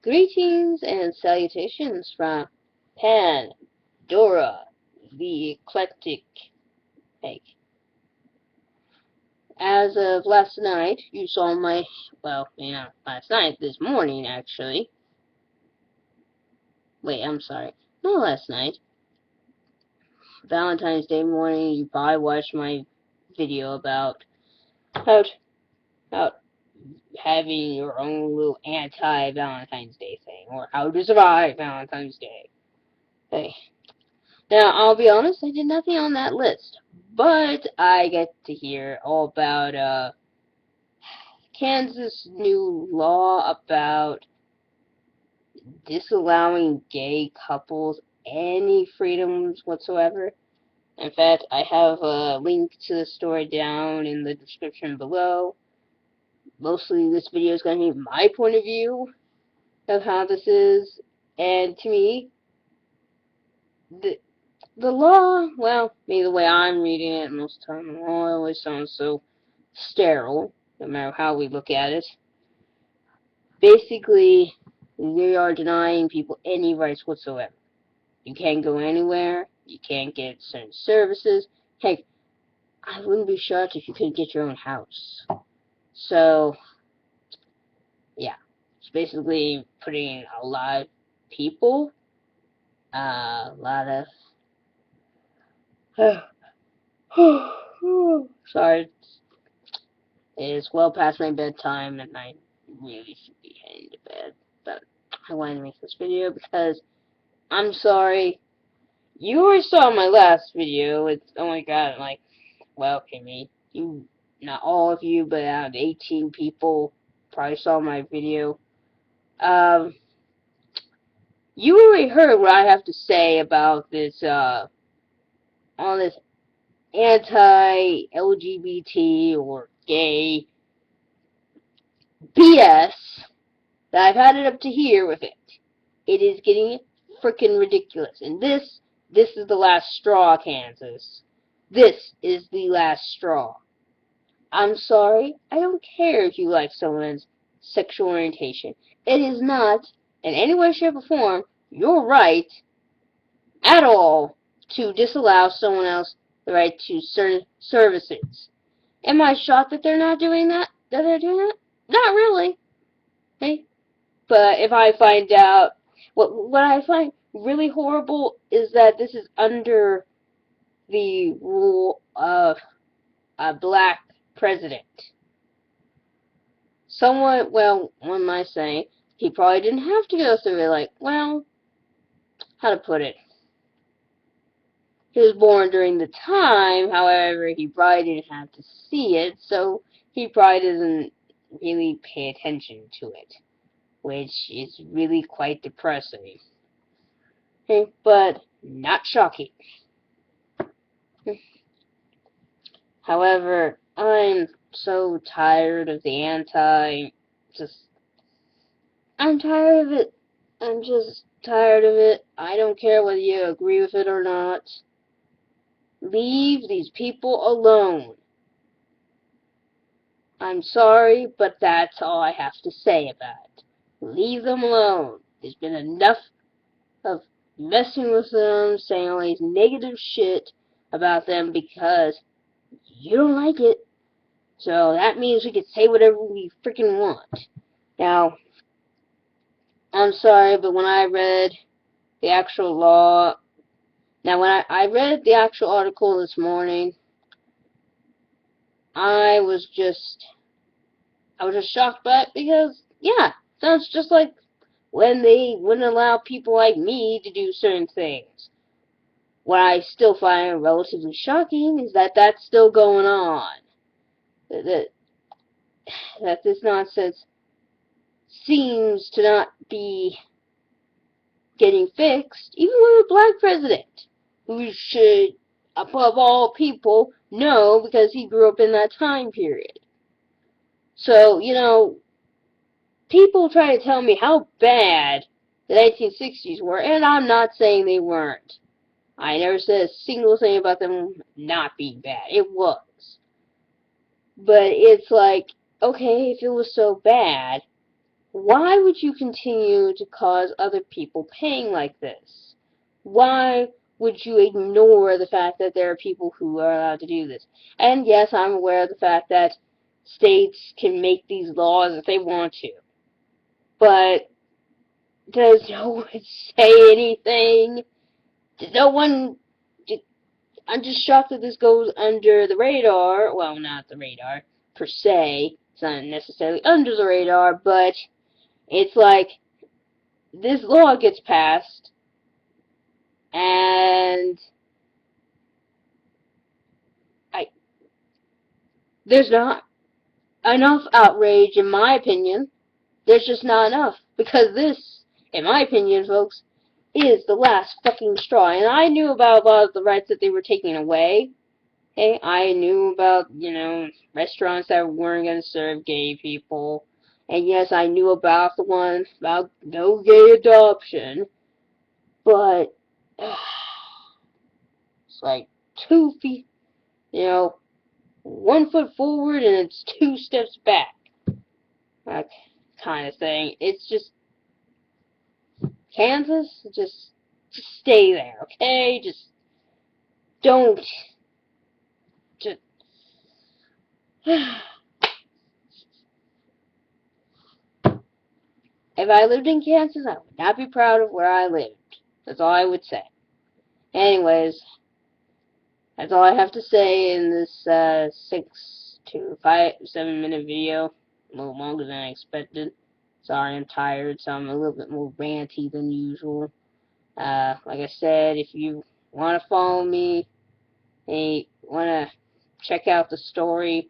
Greetings and salutations from Pandora, the eclectic egg. As of last night, you saw my, last night, this morning actually. Wait, I'm sorry. Not last night. Valentine's Day morning, you probably watched my video about how, how having your own little anti-Valentine's Day thing, or how to survive Valentine's Day. Hey. Now, I'll be honest, I did nothing on that list, but I get to hear all about Kansas' new law about disallowing gay couples any freedoms whatsoever. In fact, I have a link to the story down in the description below. Mostly this video is going to be my point of view of how this is, and to me, the law, well, the way I'm reading it most of the time, the law always sounds so sterile, no matter how we look at it. Basically, they are denying people any rights whatsoever. You can't go anywhere, you can't get certain services. Heck, I wouldn't be shocked if you couldn't get your own house. So, yeah, it's basically putting a lot of people, a lot of sorry, it's well past my bedtime and I really should be heading to bed. But I wanted to make this video because I'm sorry. You already saw my last video. It's only got not all of you, but out of 18 people probably saw my video. You already heard what I have to say about this, all this anti-LGBT or gay BS that I've had it up to here with it. It is getting freaking ridiculous. And this is the last straw, Kansas. This is the last straw. I'm sorry, I don't care if you like someone's sexual orientation. It is not, in any way, shape, or form, your right at all to disallow someone else the right to certain services. Am I shocked that they're not doing that? That they're doing that? Not really. Okay? But if I find out, what I find really horrible is that this is under the rule of a black president. Someone, well, what am I saying? He probably didn't have to go through it. How to put it? He was born during the time, however, he probably didn't have to see it, so he probably doesn't really pay attention to it, which is really quite depressing. Okay, but not shocking. However, I'm so tired of the I'm tired of it. I'm just tired of it. I don't care whether you agree with it or not. Leave these people alone. I'm sorry, but that's all I have to say about it. Leave them alone. There's been enough of messing with them, saying all these negative shit about them because you don't like it. So that means we can say whatever we freaking want. Now, I'm sorry, but when I read the actual law, when I read the actual article this morning, I was just shocked by it because, yeah, sounds just like when they wouldn't allow people like me to do certain things. What I still find relatively shocking is that that's still going on. That this nonsense seems to not be getting fixed, even with a black president, who should, above all people, know because he grew up in that time period. So, people try to tell me how bad the 1960s were, and I'm not saying they weren't. I never said a single thing about them not being bad. It was. But it's like, okay, if it was so bad, Why would you continue to cause other people pain like this? Why would you ignore the fact that there are people who are allowed to do this? And yes, I'm aware of the fact that states can make these laws if they want to. But does no one say anything? Does no one... I'm just shocked that this goes under the radar. Well, not the radar, per se. It's not necessarily under the radar, but it's like, this law gets passed, and I there's not enough outrage, in my opinion. There's just not enough. Because this, in my opinion, folks, is the last fucking straw. And I knew about a lot of the rights that they were taking away. Hey, I knew about, restaurants that weren't going to serve gay people. And yes, I knew about the one about no gay adoption. But, it's like 2 feet, 1 foot forward and it's 2 steps back. That kind of thing. It's just, Kansas, just stay there, okay? Just don't, just, if I lived in Kansas, I would not be proud of where I lived. That's all I would say. Anyways, that's all I have to say in this 6 to 7 minute video. A little longer than I expected. Sorry, I'm tired, so I'm a little bit more ranty than usual. Like I said, if you want to follow me, and want to check out the story,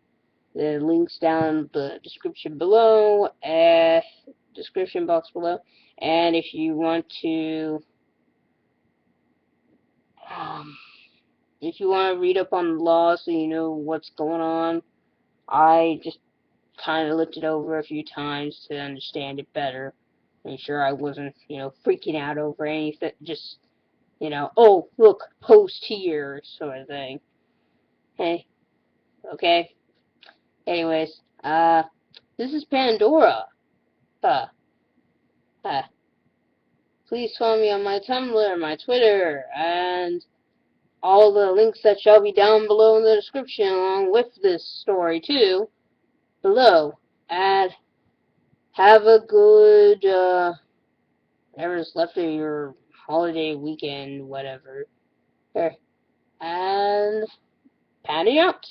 the link's down the description below, description box below. And if you want to, read up on the law so you know what's going on, I just kind of looked it over a few times to understand it better. Make sure I wasn't, freaking out over anything. Just, oh, look, post here, sort of thing. Hey, okay. Anyways, this is Pandora. Uh, uh, please follow me on my Tumblr, my Twitter, and all the links that shall be down below in the description, along with this story, too, below. And have a good, whatever's left of your holiday weekend, whatever. And, panning out.